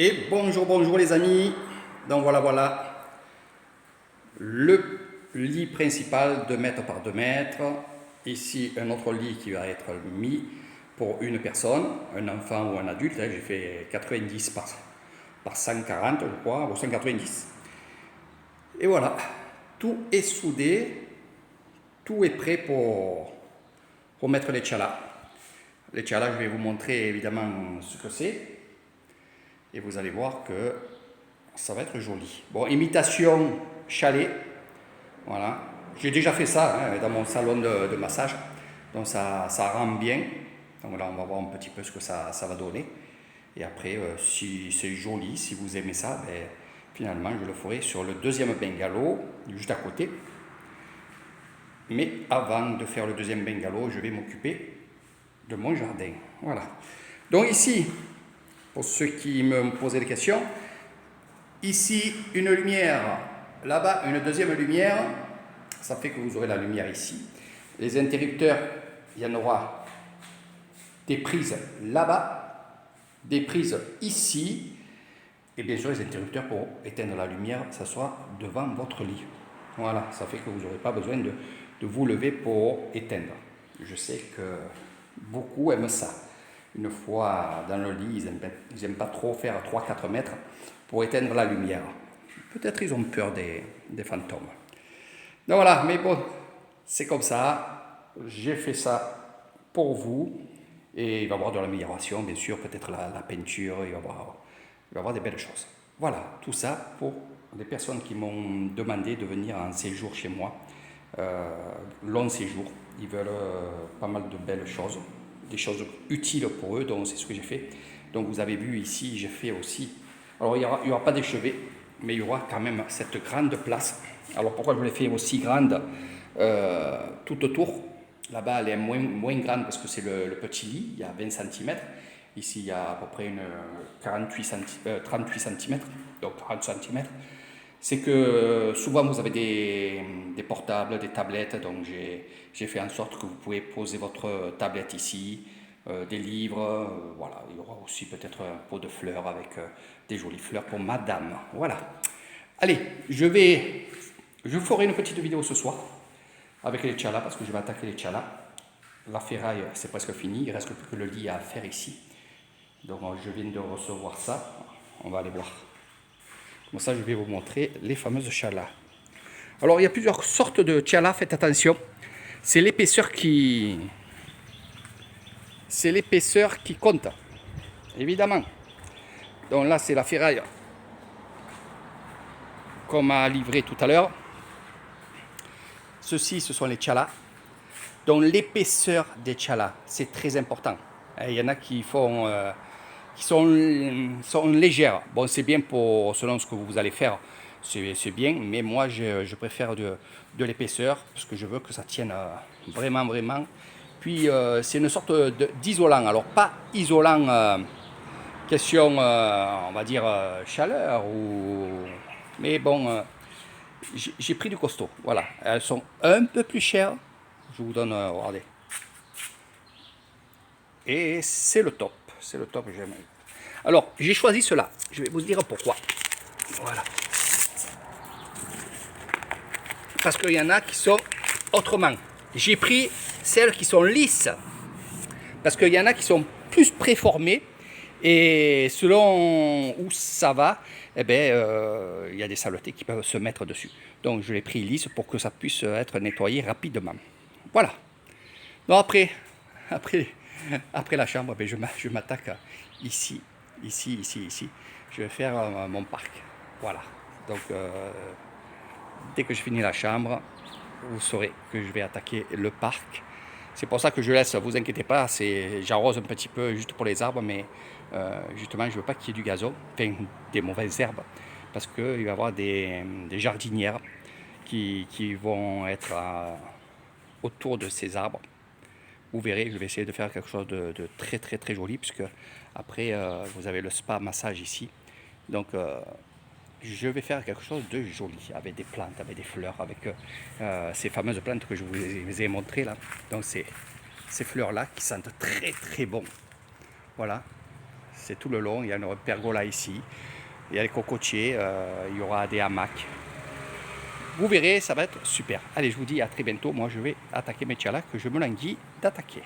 Et bonjour, bonjour les amis. Donc voilà, le lit principal 2 mètres par 2 mètres. Ici un autre lit qui va être mis pour une personne, un enfant ou un adulte. J'ai fait 90 par 140 je crois, ou 190. Et voilà, tout est soudé, tout est prêt pour mettre les tchalas. Les tchalas, je vais vous montrer évidemment ce que c'est. Et vous allez voir que ça va être joli. Bon, imitation chalet. Voilà. J'ai déjà fait ça dans mon salon de massage. Donc ça rend bien. Donc là, on va voir un petit peu ce que ça va donner. Et après, si c'est joli, si vous aimez ça, ben, finalement, je le ferai sur le deuxième bungalow, juste à côté. Mais avant de faire le deuxième bungalow, je vais m'occuper de mon jardin. Voilà. Donc ici, pour ceux qui me posaient des questions, ici une lumière, là-bas une deuxième lumière, ça fait que vous aurez la lumière ici. Les interrupteurs, il y en aura des prises là-bas, des prises ici, et bien sûr les interrupteurs pour éteindre la lumière, ça soit devant votre lit. Voilà, ça fait que vous n'aurez pas besoin de vous lever pour éteindre. Je sais que beaucoup aiment ça. Une fois dans le lit, ils n'aiment pas trop faire 3-4 mètres pour éteindre la lumière. Peut-être ils ont peur des fantômes. Donc voilà, mais bon, c'est comme ça. J'ai fait ça pour vous. Et il va y avoir de l'amélioration, bien sûr, peut-être la peinture, il va y avoir des belles choses. Voilà, tout ça pour les personnes qui m'ont demandé de venir en séjour chez moi. Long séjour. Ils veulent pas mal de belles choses, des choses utiles pour eux, donc c'est ce que j'ai fait. Donc vous avez vu ici, j'ai fait aussi, alors il n'y aura pas des chevets, mais il y aura quand même cette grande place. Alors pourquoi je l'ai fait aussi grande tout autour? Là-bas elle est moins grande parce que c'est le petit lit, il y a 20 cm. Ici il y a à peu près 38 cm, donc 30 cm. C'est que souvent vous avez des portables, des tablettes, donc j'ai fait en sorte que vous pouvez poser votre tablette ici, des livres, voilà. Il y aura aussi peut-être un pot de fleurs avec des jolies fleurs pour madame, voilà. Allez, je ferai une petite vidéo ce soir avec les tchalas parce que je vais attaquer les tchalas. La ferraille c'est presque fini, il reste plus que le lit à faire ici. Donc je viens de recevoir ça, on va aller voir. Comme ça, je vais vous montrer les fameuses tchalas. Alors, il y a plusieurs sortes de tchalas, faites attention. C'est l'épaisseur qui compte, évidemment. Donc là, c'est la ferraille qu'on m'a livré tout à l'heure. Ceux-ci, ce sont les tchalas. Donc l'épaisseur des tchalas, c'est très important. Il y en a qui sont légères. Bon, c'est bien pour selon ce que vous allez faire, c'est bien, mais moi je préfère de l'épaisseur parce que je veux que ça tienne vraiment. Puis c'est une sorte d'isolant. Alors pas isolant question, on va dire chaleur mais bon, j'ai pris du costaud. Voilà, elles sont un peu plus chères. Je vous donne, regardez. Et c'est le top. C'est le top que j'aime. Alors, j'ai choisi cela. Je vais vous dire pourquoi. Voilà. Parce qu'il y en a qui sont autrement. J'ai pris celles qui sont lisses. Parce qu'il y en a qui sont plus préformées. Et selon où ça va, eh ben, il y a des saletés qui peuvent se mettre dessus. Donc, je l'ai pris lisse pour que ça puisse être nettoyé rapidement. Voilà. Donc après la chambre, ben, je m'attaque ici. Je vais faire mon parc. Voilà. Donc, dès que je finis la chambre, vous saurez que je vais attaquer le parc. C'est pour ça que je laisse, vous inquiétez pas, j'arrose un petit peu juste pour les arbres, mais justement, je ne veux pas qu'il y ait du gazon, enfin des mauvaises herbes, parce qu'il va y avoir des jardinières qui vont être autour de ces arbres. Vous verrez, je vais essayer de faire quelque chose de très joli, puisque après, vous avez le spa massage ici. Donc, je vais faire quelque chose de joli, avec des plantes, avec des fleurs, avec ces fameuses plantes que je vous ai montrées là. Donc, ces fleurs-là qui sentent très bon. Voilà, c'est tout le long. Il y a une pergola ici. Il y a les cocotiers, il y aura des hamacs. Vous verrez, ça va être super. Allez, je vous dis à très bientôt. Moi, je vais attaquer mes tchalaks que je me languis d'attaquer.